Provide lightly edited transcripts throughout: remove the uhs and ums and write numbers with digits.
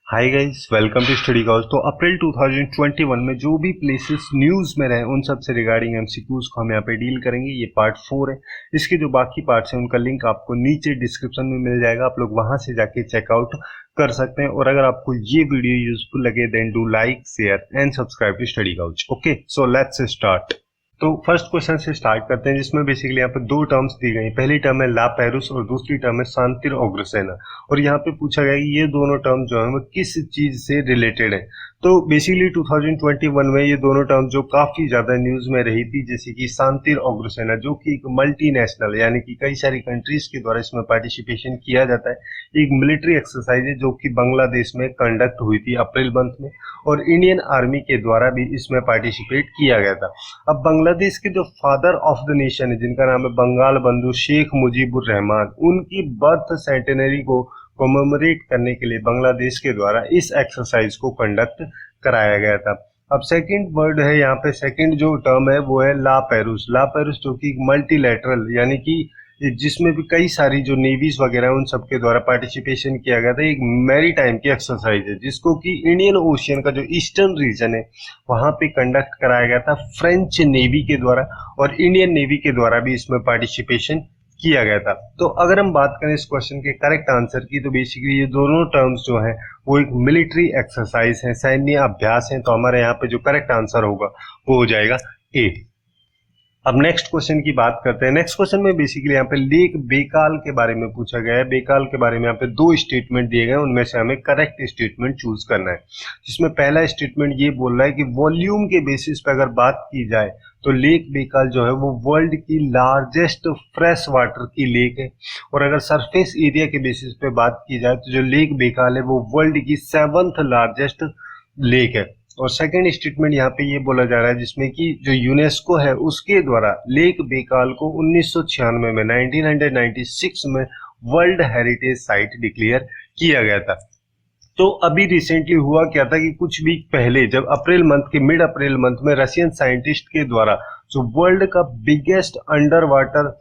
Hi guys, welcome to study couch. तो अप्रैल 2021 में जो भी प्लेसेस न्यूज़ में रहे उन सब से रिगार्डिंग एमसीक्यूज को हम यहाँ पे डील करेंगे। ये पार्ट 4 है। इसके जो बाकी पार्ट्स हैं उनका लिंक आपको नीचे डिस्क्रिप्शन में मिल जाएगा, आप लोग वहां से जाके चेकआउट कर सकते हैं। और अगर आपको ये वीडियो यूजफुल लगे then do like, share and subscribe to study couch. Okay, so let's start. तो फर्स्ट क्वेश्चन से स्टार्ट करते हैं, जिसमें बेसिकली यहाँ पे दो टर्म्स दी गई। पहली टर्म है ला पेरुस और दूसरी टर्म है शांतिर अग्रसेना। और यहाँ पे पूछा गया कि ये दोनों टर्म जो है वो किस चीज से रिलेटेड है। तो बेसिकली 2021 में ये दोनों टर्म जो काफी ज्यादा न्यूज में रही थी, जैसे कि शांतिर अग्रसेना जो कि एक मल्टीनेशनल यानी कि कई सारी कंट्रीज के द्वारा इसमें पार्टिसिपेशन किया जाता है, एक मिलिट्री एक्सरसाइज है जो कि बांग्लादेश में कंडक्ट हुई थी अप्रैल मंथ में, और इंडियन आर्मी के द्वारा भी इसमें पार्टिसिपेट किया गया था। अब बांग्लादेश के जो फादर ऑफ द नेशन है, जिनका नाम है बंगाल बंधु शेख मुजीबुर रहमान, उनकी बर्थ सेंटेनरी को कमेमोरेट करने के लिए बांग्लादेश के द्वारा इस एक्सरसाइज को कंडक्ट कराया गया था। अब सेकंड वर्ड है यहाँ पे, सेकंड जो टर्म है वो है ला पेरुस। ला पेरुस जो कि मल्टीलैटरल यानी कि जिसमें भी कई सारी जो नेवीज वगैरह उन सबके द्वारा पार्टिसिपेशन किया गया था, एक मैरी टाइम की एक्सरसाइज है जिसको कि इंडियन ओशियन का जो ईस्टर्न रीजन है वहां पे कंडक्ट कराया गया था फ्रेंच नेवी के द्वारा, और इंडियन नेवी के द्वारा भी इसमें पार्टिसिपेशन किया गया था। तो अगर हम बात करें इस क्वेश्चन के करेक्ट आंसर की, तो बेसिकली ये दोनों टर्म्स जो हैं वो एक मिलिट्री एक्सरसाइज है, सैन्य अभ्यास है। तो हमारे यहाँ पे जो करेक्ट आंसर होगा वो हो जाएगा ए। अब नेक्स्ट क्वेश्चन की बात करते हैं। नेक्स्ट क्वेश्चन में बेसिकली यहाँ पे लेक बेकाल के बारे में पूछा गया है। बेकाल के बारे में यहाँ पे दो स्टेटमेंट दिए गए, उनमें से हमें करेक्ट स्टेटमेंट चूज करना है। जिसमें पहला स्टेटमेंट ये बोल रहा है कि वॉल्यूम के बेसिस पे अगर बात की जाए तो लेक बेकाल जो है वो वर्ल्ड की लार्जेस्ट फ्रेश वाटर की लेक है। और अगर सरफेस एरिया के बेसिस पे बात की जाए तो जो लेक बेकाल है वो वर्ल्ड की 7th लार्जेस्ट लेक है। और सेकंड स्टेटमेंट यहाँ पे ये बोला जा रहा है जिसमें कि जो यूनेस्को है उसके द्वारा लेक बेकाल को 1996 में 1996 में वर्ल्ड हेरिटेज साइट डिक्लेयर किया गया था। तो अभी रिसेंटली हुआ क्या था कि कुछ वीक पहले जब अप्रैल मंथ के मिड अप्रैल मंथ में रशियन साइंटिस्ट के द्वारा जो वर्ल्ड का biggest under water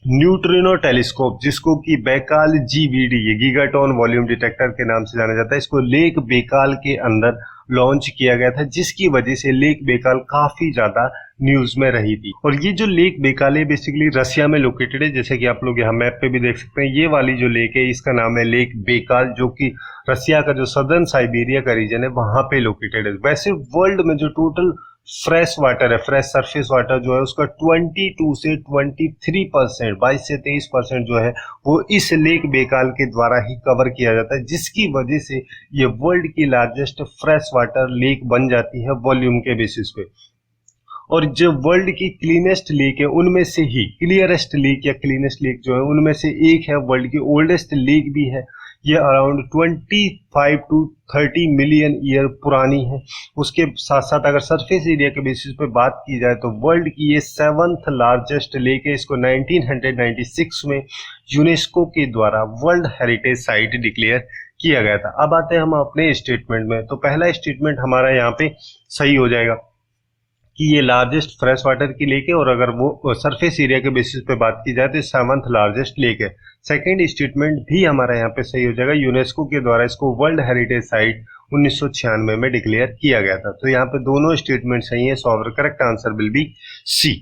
neutrino telescope, जिसको कि बेकाल जीवीडी, ये गीगाटॉन वॉल्यूम डिटेक्टर के नाम से जाना जाता है, इसको लेक बेकाल के अंदर लॉन्च किया गया था, जिसकी वजह से लेक बेकाल काफी ज्यादा न्यूज में रही थी। और ये जो लेक बेकाल है बेसिकली रशिया में लोकेटेड है, जैसे कि आप लोग यहाँ मैप पे भी देख सकते हैं। ये वाली जो लेक है इसका नाम है लेक बेकाल, जो कि रशिया का जो सदर्न साइबेरिया का रीजन है वहां पे लोकेटेड है। वैसे वर्ल्ड में जो टोटल फ्रेश वाटर है, फ्रेश सरफेस वाटर जो है उसका 22 से 23%, 22 से 23% जो है वो इस लेक बेकाल के द्वारा ही कवर किया जाता है, जिसकी वजह से ये वर्ल्ड की लार्जेस्ट फ्रेश वाटर लेक बन जाती है वॉल्यूम के बेसिस पे। और जो वर्ल्ड की क्लीनेस्ट लेक है उनमें से ही क्लियरेस्ट लेक या क्लीनेस्ट लेक जो है उनमें से एक है, वर्ल्ड की ओल्डेस्ट लेक भी है। ये अराउंड 25 टू 30 मिलियन ईयर पुरानी है। उसके साथ साथ अगर सरफेस एरिया के बेसिस पे बात की जाए तो वर्ल्ड की ये 7th लार्जेस्ट लेक है। इसको 1996 में यूनेस्को के द्वारा वर्ल्ड हेरिटेज साइट डिक्लेयर किया गया था। अब आते हैं हम अपने स्टेटमेंट में। तो पहला स्टेटमेंट हमारा यहाँ पे सही हो जाएगा कि ये लार्जेस्ट फ्रेश वाटर की लेक है, और अगर वो सरफेस एरिया के बेसिस पे बात की जाए तो 7th लार्जेस्ट लेक है। सेकंड स्टेटमेंट भी हमारा यहाँ पे सही हो जाएगा, यूनेस्को के द्वारा इसको वर्ल्ड हेरिटेज साइट 1996 में डिक्लेयर किया गया था। तो यहाँ पे दोनों स्टेटमेंट सही है, so our correct answer will be C.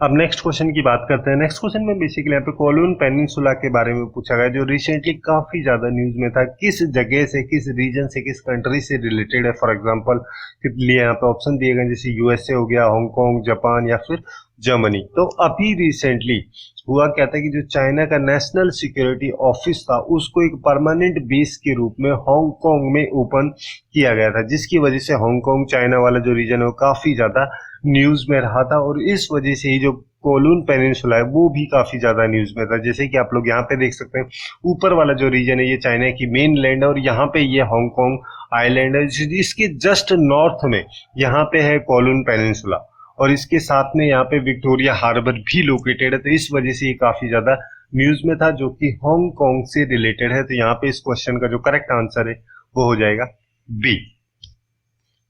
अब नेक्स्ट क्वेश्चन की बात करते हैं। नेक्स्ट क्वेश्चन में बेसिकली यहाँ पे कोलून पेनिनसुला के बारे में पूछा गया, जो रिसेंटली काफी ज्यादा न्यूज में था। किस जगह से, किस रीजन से, किस कंट्री से रिलेटेड है। फॉर एग्जांपल के लिए यहाँ पे ऑप्शन दिए गए, जैसे यूएसए हो गया, हांगकांग, जापान या फिर जर्मनी। तो अभी रिसेंटली हुआ क्या था कि जो चाइना का नेशनल सिक्योरिटी ऑफिस था उसको एक परमानेंट बेस के रूप में हांगकांग में ओपन किया गया था, जिसकी वजह से हांगकांग चाइना वाला जो रीजन है वो काफी ज्यादा न्यूज में रहा था। और इस वजह से ही जो कोलून पेनिनसुला है वो भी काफी ज्यादा न्यूज में था। जैसे कि आप लोग यहाँ पे देख सकते हैं, ऊपर वाला जो रीजन है ये चाइना की मेन लैंड है, और यहाँ पे ये हांगकांग आइलैंड है। इसके जस्ट नॉर्थ में यहाँ पे है कोलून पेनिनसुला, और इसके साथ में यहाँ पे विक्टोरिया हार्बर भी लोकेटेड है। तो इस वजह से ये काफी ज्यादा न्यूज में था, जो कि हांगकांग से रिलेटेड है। तो यहाँ पे इस क्वेश्चन का जो करेक्ट आंसर है वो हो जाएगा बी।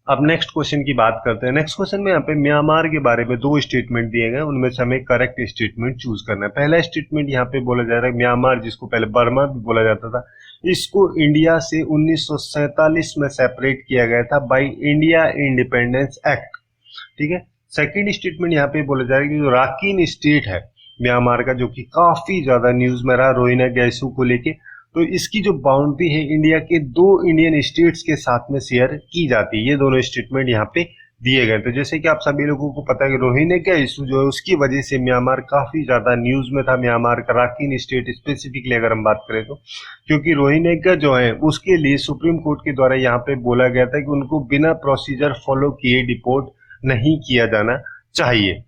अब नेक्स्ट क्वेश्चन की बात करते हैं। नेक्स्ट क्वेश्चन में यहाँ पे म्यांमार के बारे में दो स्टेटमेंट दिए गए, उनमें से हमें करेक्ट स्टेटमेंट चूज करना है। पहला स्टेटमेंट यहाँ पे बोला जा रहा है म्यांमार, जिसको पहले बर्मा भी बोला जाता था, इसको इंडिया से 1947 में सेपरेट किया गया था बाय इंडिया इंडिपेंडेंस एक्ट। ठीक है। सेकेंड स्टेटमेंट यहाँ पे बोला जा रहा है कि जो राकीन स्टेट है म्यांमार का, जो कि काफी ज्यादा न्यूज में रहा रोहिंग्या गैसू को लेके, तो इसकी जो बाउंड्री है इंडिया के 2 इंडियन स्टेट्स के साथ में शेयर की जाती है। ये दोनों स्टेटमेंट यहाँ पे दिए गए। तो जैसे कि आप सभी लोगों को पता है कि रोहिंग्या का इशू जो है उसकी वजह से म्यांमार काफी ज्यादा न्यूज में था, म्यांमार का राकीन स्टेट स्पेसिफिकली अगर हम बात करें तो, क्योंकि रोहिंग्या जो है उसके लिए सुप्रीम कोर्ट के द्वारा यहाँ पे बोला गया था कि उनको बिना प्रोसीजर फॉलो किए डिपोर्ट नहीं किया जाना चाहिए।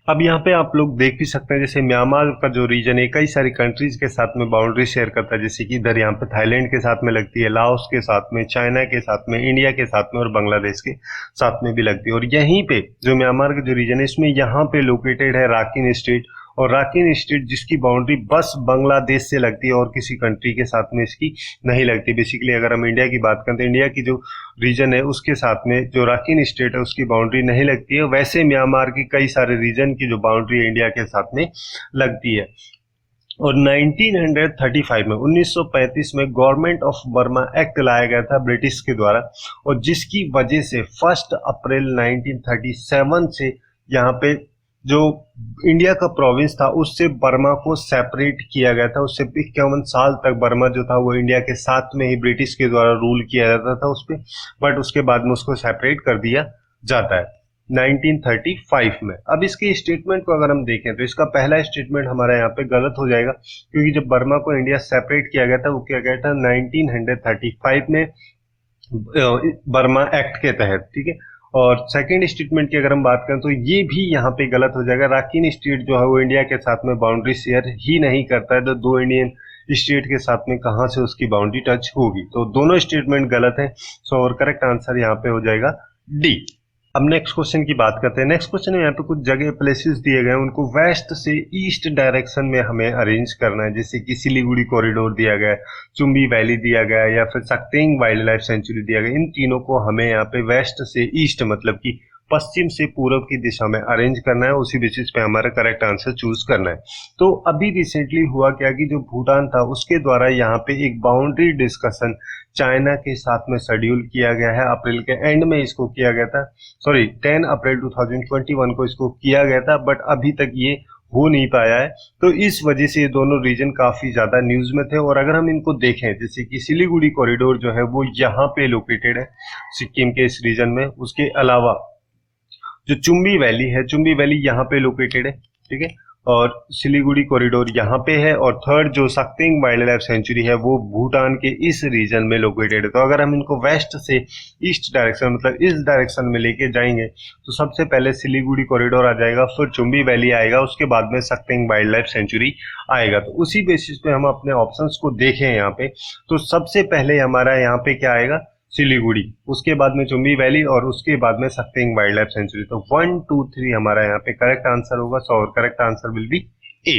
अब यहाँ पे आप लोग देख भी सकते हैं जैसे म्यांमार का जो रीजन है कई सारी कंट्रीज के साथ में बाउंड्री शेयर करता है, जैसे कि इधर यहाँ पे थाईलैंड के साथ में लगती है, लाओस के साथ में, चाइना के साथ में, इंडिया के साथ में और बांग्लादेश के साथ में भी लगती है। और यहीं पे जो म्यांमार का जो रीजन है इसमें यहाँ पे लोकेटेड है राकीन स्टेट, और राकीन स्टेट जिसकी बाउंड्री बस बांग्लादेश से लगती है और किसी कंट्री के साथ में इसकी नहीं लगती। बेसिकली अगर हम इंडिया की बात करें तो इंडिया की जो रीजन है उसके साथ में जो राकीन स्टेट है उसकी बाउंड्री नहीं लगती है। वैसे म्यांमार की कई सारे रीजन की जो बाउंड्री है इंडिया के साथ में लगती है। और 1935 में 1935 में गवर्नमेंट ऑफ बर्मा एक्ट लाया गया था ब्रिटिश के द्वारा, और जिसकी वजह से 1 अप्रैल 1937 से यहाँ पे जो इंडिया का प्रोविंस था उससे बर्मा को सेपरेट किया गया था। उससे 51 साल तक बर्मा जो था वो इंडिया के साथ में ही ब्रिटिश के द्वारा रूल किया जाता था उस पर, बट उसके बाद में उसको सेपरेट कर दिया जाता है 1935 में। अब इसके स्टेटमेंट को अगर हम देखें तो इसका पहला स्टेटमेंट हमारा यहाँ पे गलत हो जाएगा, क्योंकि जब बर्मा को इंडिया सेपरेट किया गया था वो किया गया था 1935 में बर्मा एक्ट के तहत। ठीक है। और सेकेंड स्टेटमेंट की अगर हम बात करें तो ये भी यहाँ पे गलत हो जाएगा। राकीन स्टेट जो है वो इंडिया के साथ में बाउंड्री शेयर ही नहीं करता है, तो 2 इंडियन स्टेट के साथ में कहां से उसकी बाउंड्री टच होगी। तो दोनों स्टेटमेंट गलत है। सो और करेक्ट आंसर यहाँ पे हो जाएगा डी। अब नेक्स्ट क्वेश्चन की बात करते हैं। नेक्स्ट क्वेश्चन में यहाँ पे कुछ जगह प्लेसेस दिए गए हैं, उनको वेस्ट से ईस्ट डायरेक्शन में हमें अरेंज करना है, जैसे कि सिलीगुड़ी कॉरिडोर दिया गया है, चुम्बी वैली दिया गया है, या फिर सक्तेंग वाइल्ड लाइफ सेंचुरी दिया गया। इन तीनों को हमें यहाँ पे वेस्ट से ईस्ट मतलब कि पश्चिम से पूर्व की दिशा में अरेंज करना है, उसी बेसिस पे हमारा करेक्ट आंसर चूज करना है। तो अभी रिसेंटली हुआ क्या कि जो भूटान था उसके द्वारा यहाँ पे एक बाउंड्री डिस्कशन चाइना के साथ में शेड्यूल किया गया है। अप्रैल के एंड में इसको किया गया था, 10 अप्रैल 2021 को इसको किया गया था, बट अभी तक ये हो नहीं पाया है। तो इस वजह से ये दोनों रीजन काफी ज्यादा न्यूज में थे। और अगर हम इनको देखें जैसे कि सिलीगुड़ी कॉरिडोर जो है वो यहाँ पे लोकेटेड है सिक्किम के इस रीजन में, उसके अलावा जो चुम्बी वैली है, चुम्बी वैली यहाँ पे लोकेटेड है। ठीक है। और सिलीगुड़ी कॉरिडोर यहाँ पे है, और थर्ड जो सक्तेंग वाइल्ड लाइफ सेंचुरी है वो भूटान के इस रीजन में लोकेटेड है। तो अगर हम इनको वेस्ट से ईस्ट डायरेक्शन मतलब इस डायरेक्शन में लेके जाएंगे तो सबसे पहले सिलीगुड़ी कॉरिडोर आ जाएगा, फिर चुम्बी वैली आएगा, उसके बाद में सक्तेंग वाइल्ड लाइफ सेंचुरी आएगा। तो उसी बेसिस पे हम अपने ऑप्शंस को देखें यहाँ पे, तो सबसे पहले हमारा यहाँ पे क्या आएगा, सिलीगुड़ी, उसके बाद में चुम्बी वैली, और उसके बाद में सक्तेंग वाइल्ड लाइफ सेंचुरी। तो 1 2 3 हमारा यहाँ पे करेक्ट आंसर होगा। सो और करेक्ट आंसर विल बी ए।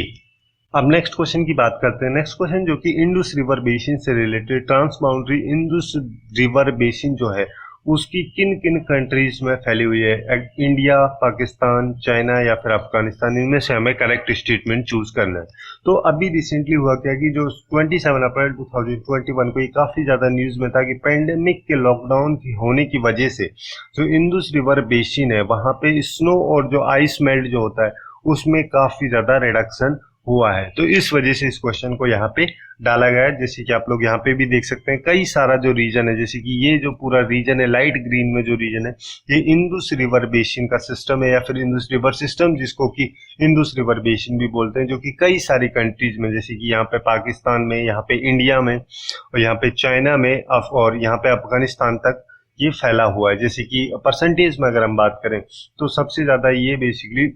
अब नेक्स्ट क्वेश्चन की बात करते हैं। नेक्स्ट क्वेश्चन जो कि इंडस रिवर बेसिन से related, transboundary Indus river basin जो है उसकी किन किन कंट्रीज में फैली हुई है, इंडिया, पाकिस्तान, चाइना या फिर अफगानिस्तान, इनमें से हमें करेक्ट स्टेटमेंट चूज करना है। तो अभी रिसेंटली हुआ क्या कि जो 27 अप्रैल 2021 को ये काफी ज्यादा न्यूज में था कि पेंडेमिक के लॉकडाउन की होने की वजह से जो इंडस रिवर बेसिन है वहां पे स्नो और जो आइस मेल्ट जो होता है उसमें काफी ज्यादा रिडक्शन हुआ है। तो इस वजह से इस क्वेश्चन को यहाँ पे डाला गया है। जैसे कि आप लोग यहाँ पे भी देख सकते हैं कई सारा जो रीजन है, जैसे कि ये जो पूरा रीजन है लाइट ग्रीन में जो रीजन है ये इंडस रिवर बेसिन का सिस्टम है, या फिर इंडस रिवर सिस्टम जिसको कि इंडस रिवर बेसिन भी बोलते हैं, जो कि कई सारी कंट्रीज में जैसे कि यहाँ पे पाकिस्तान में, यहाँ पे इंडिया में, और यहाँ पे चाइना में, और यहाँ पे अफगानिस्तान तक ये फैला हुआ है। जैसे कि परसेंटेज में अगर हम बात करें तो सबसे ज्यादा ये बेसिकली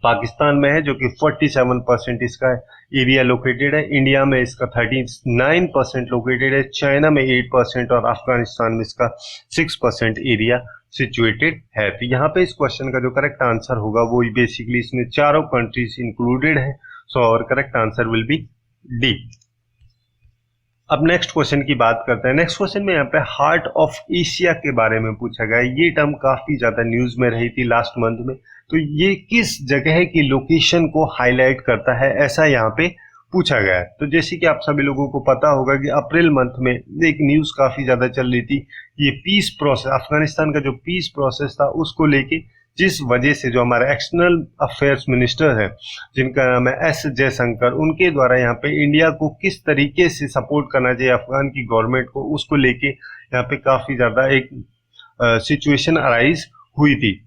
पाकिस्तान में है जो कि 47% इसका एरिया लोकेटेड है, इंडिया में इसका 39% लोकेटेड है, चाइना में 8% और अफगानिस्तान में इसका 6% एरिया सिचुएटेड है। तो यहाँ पे इस क्वेश्चन का जो करेक्ट आंसर होगा वो बेसिकली इसमें चारों कंट्रीज इंक्लूडेड है। सो और correct answer will B D. अब नेक्स्ट क्वेश्चन की बात करते हैं। नेक्स्ट क्वेश्चन में यहाँ पे हार्ट ऑफ एशिया के बारे में पूछा गया है। ये टर्म काफी ज्यादा न्यूज में रही थी लास्ट मंथ में, तो ये किस जगह की लोकेशन को हाईलाइट करता है ऐसा यहाँ पे पूछा गया है। तो जैसे कि आप सभी लोगों को पता होगा कि अप्रैल मंथ में एक न्यूज काफी ज्यादा चल रही थी, ये पीस प्रोसेस, अफगानिस्तान का जो पीस प्रोसेस था उसको लेके, जिस वजह से जो हमारे एक्सटर्नल अफेयर्स मिनिस्टर है जिनका नाम है एस जयशंकर, उनके द्वारा यहाँ पे इंडिया को किस तरीके से सपोर्ट करना चाहिए अफगान की गवर्नमेंट को, उसको लेके यहाँ पे काफी ज्यादा एक सिचुएशन अराइज हुई थी।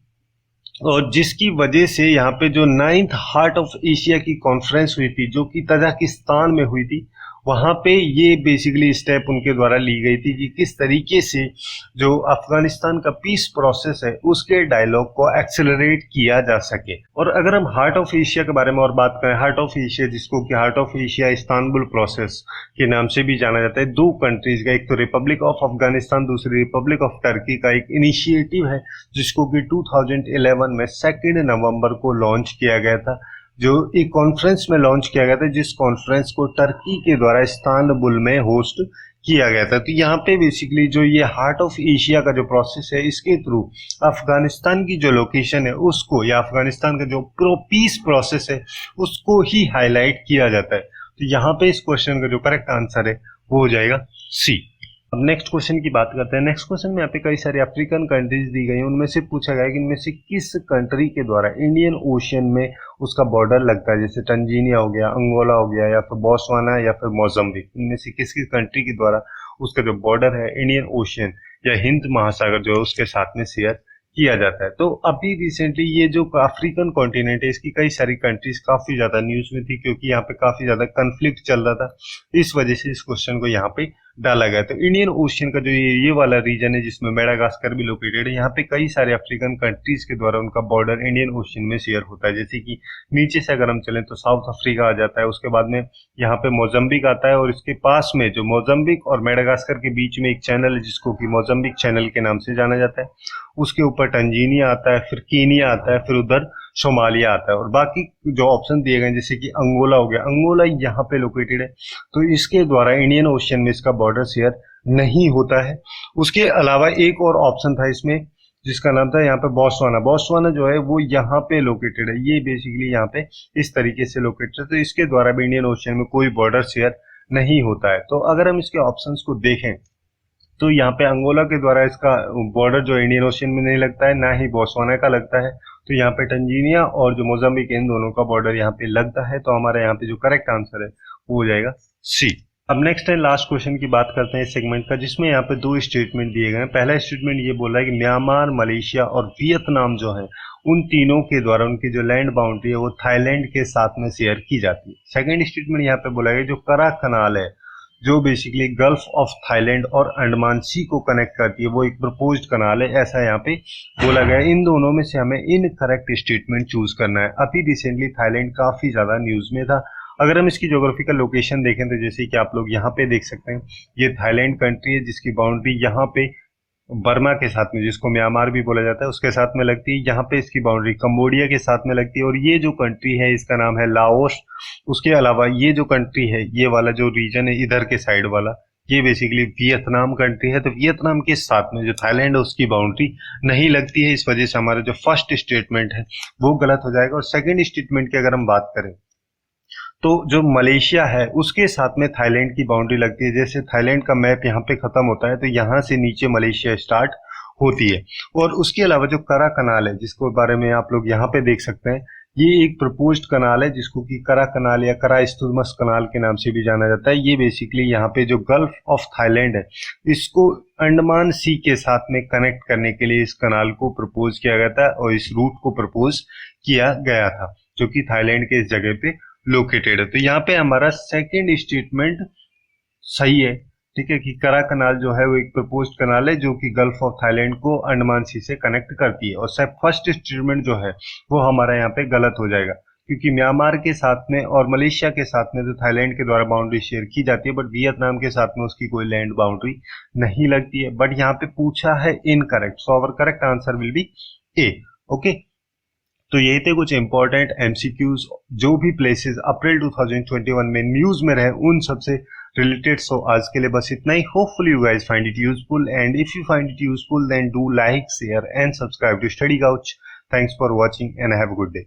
और जिसकी वजह से यहाँ पे जो 9th हार्ट ऑफ एशिया की कॉन्फ्रेंस हुई थी जो कि तजाकिस्तान में हुई थी, वहां पे ये बेसिकली स्टेप उनके द्वारा ली गई थी कि किस तरीके से जो अफगानिस्तान का पीस प्रोसेस है उसके डायलॉग को एक्सेलरेट किया जा सके। और अगर हम हार्ट ऑफ एशिया के बारे में और बात करें, हार्ट ऑफ एशिया जिसको कि heart of Asia Istanbul process के नाम से भी जाना जाता है, दो कंट्रीज का, एक तो रिपब्लिक ऑफ अफगानिस्तान, दूसरी रिपब्लिक ऑफ टर्की का एक इनिशिएटिव है जिसको कि 2011 में 2 नवंबर को लॉन्च किया गया था, जो एक कॉन्फ्रेंस में लॉन्च किया गया था, जिस कॉन्फ्रेंस को टर्की के द्वारा इस्तांबुल में होस्ट किया गया था। तो यहाँ पे बेसिकली जो ये हार्ट ऑफ एशिया का जो प्रोसेस है, इसके थ्रू अफगानिस्तान की जो लोकेशन है उसको, या अफगानिस्तान का जो पीस प्रोसेस है उसको ही हाईलाइट किया जाता है। तो यहाँ पे इस क्वेश्चन का जो करेक्ट आंसर है वो हो जाएगा सी। अब नेक्स्ट क्वेश्चन की बात करते हैं। नेक्स्ट क्वेश्चन में यहाँ पे कई सारी अफ्रीकन कंट्रीज दी गई हैं, उनमें से पूछा गया है कि इनमें से किस कंट्री के द्वारा इंडियन ओशियन में उसका बॉर्डर लगता है, जैसे टंजीनिया हो गया, अंगोला हो गया, या फिर बोस्वाना, या फिर मोजाम्बिक। इनमें से किस किस कंट्री के द्वारा उसका जो बॉर्डर है इंडियन ओशियन या हिंद महासागर जो है उसके साथ में शेयर किया जाता है। तो अभी रिसेंटली ये जो अफ्रीकन कॉन्टिनेंट है इसकी कई सारी कंट्रीज काफी ज्यादा न्यूज में थी, क्योंकि यहाँ पे काफी ज्यादा कंफ्लिक्ट चल रहा था, इस वजह से इस क्वेश्चन को यहाँ पे डाला गया। तो इंडियन ओशियन का जो ये वाला रीजन है जिसमें मेडागास्कर भी लोकेटेड है, यहाँ पे कई सारे अफ्रीकन कंट्रीज के द्वारा उनका बॉर्डर इंडियन ओशियन में शेयर होता है। जैसे कि नीचे से अगर हम चलें तो साउथ अफ्रीका आ जाता है, उसके बाद में यहाँ पे मोजाम्बिक आता है, और इसके पास में जो मोजाम्बिक और मेडागास्कर के बीच में एक चैनल है जिसको कि मोजाम्बिक चैनल के नाम से जाना जाता है, उसके ऊपर टंजीनिया आता है, फिर कीनिया आता है, फिर उधर सोमालिया आता है। और बाकी जो ऑप्शन दिए गए जैसे कि अंगोला हो गया, अंगोला यहाँ पे लोकेटेड है, तो इसके द्वारा इंडियन ओशियन में इसका बॉर्डर शेयर नहीं होता है। उसके अलावा एक और ऑप्शन था इसमें जिसका नाम था यहाँ पे बोस्वाना। बोस्वाना जो है वो यहाँ पे लोकेटेड है, ये बेसिकली यहाँ पे इस तरीके से लोकेटेड है, तो इसके द्वारा भी इंडियन ओशियन में कोई बॉर्डर शेयर नहीं होता है। तो अगर हम इसके ऑप्शंस को देखें तो यहाँ पे अंगोला के द्वारा इसका बॉर्डर जो इंडियन ओशियन में नहीं लगता है, ना ही बोस्वाना का लगता है। तो यहाँ पे टंजीनिया और जो मोजाम्बिक, इन दोनों का बॉर्डर यहाँ पे लगता है। तो हमारे यहाँ पे जो करेक्ट आंसर है वो हो जाएगा सी। अब नेक्स्ट एंड लास्ट क्वेश्चन की बात करते हैं इस सेगमेंट का, जिसमें यहाँ पे 2 स्टेटमेंट दिए गए हैं। पहला स्टेटमेंट ये बोल रहा है कि म्यांमार, मलेशिया और वियतनाम जो है उन तीनों के द्वारा उनकी जो लैंड बाउंड्री है वो थाईलैंड के साथ में शेयर की जाती है। सेकंड स्टेटमेंट यहाँ पे बोला गया जो करा कनाल है जो बेसिकली गल्फ ऑफ थाईलैंड और अंडमान सी को कनेक्ट करती है, वो एक प्रपोज्ड कनाल है, ऐसा यहाँ पे बोला गया। इन दोनों में से हमें इनकरेक्ट स्टेटमेंट चूज करना है। अभी रिसेंटली थाईलैंड काफी ज्यादा न्यूज में था। अगर हम इसकी ज्योग्राफिकल लोकेशन देखें तो जैसे कि आप लोग यहाँ पे देख सकते हैं, ये थाईलैंड कंट्री है जिसकी बाउंड्री यहाँ पे बर्मा के साथ में, जिसको म्यांमार भी बोला जाता है, उसके साथ में लगती है। यहाँ पे इसकी बाउंड्री कंबोडिया के साथ में लगती है, और ये जो कंट्री है इसका नाम है लाओस। उसके अलावा ये जो कंट्री है, ये वाला जो रीजन है इधर के साइड वाला, ये बेसिकली वियतनाम कंट्री है। तो वियतनाम के साथ में जो थाईलैंड है उसकी बाउंड्री नहीं लगती है, इस वजह से हमारा जो फर्स्ट स्टेटमेंट है वो गलत हो जाएगा। और सेकेंड स्टेटमेंट की अगर हम बात करें तो जो मलेशिया है उसके साथ में थाईलैंड की बाउंड्री लगती है। जैसे थाईलैंड का मैप यहाँ पे खत्म होता है तो यहाँ से नीचे मलेशिया स्टार्ट होती है। और उसके अलावा जो करा कनाल है जिसको बारे में आप लोग यहाँ पे देख सकते हैं, ये एक प्रपोज्ड कनाल है जिसको कि करा कनाल या करा इस्तुमस कनाल के नाम से भी जाना जाता है। ये बेसिकली यहाँ पे जो गल्फ ऑफ थाईलैंड है इसको अंडमान सी के साथ में कनेक्ट करने के लिए इस कनाल को प्रपोज किया गया था, और इस रूट को प्रपोज किया गया था जो कि थाईलैंड के इस जगह पे लोकेटेड है। तो यहाँ पे हमारा सेकेंड स्टेटमेंट सही है, ठीक है, कि करा कनाल जो है वो एक प्रपोज्ड कनाल है जो कि गल्फ ऑफ थाईलैंड को अंडमान सी से कनेक्ट करती है। और फर्स्ट स्टेटमेंट जो है वो हमारा यहाँ पे गलत हो जाएगा, क्योंकि म्यांमार के साथ में और मलेशिया के साथ में तो थाईलैंड के द्वारा बाउंड्री शेयर की जाती है, बट वियतनाम के साथ में उसकी कोई लैंड बाउंड्री नहीं लगती है। बट यहाँ पे पूछा है incorrect, so our correct answer will be A. Okay, तो यही थे कुछ इंपॉर्टेंट एमसीक्यूज जो भी प्लेसेस अप्रैल 2021 में न्यूज में रहे उन सबसे रिलेटेड। सो आज के लिए बस इतना ही। Hopefully you guys find it useful, and if you find it useful then do like, share and subscribe to study Couch. Thanks for watching and have a good day.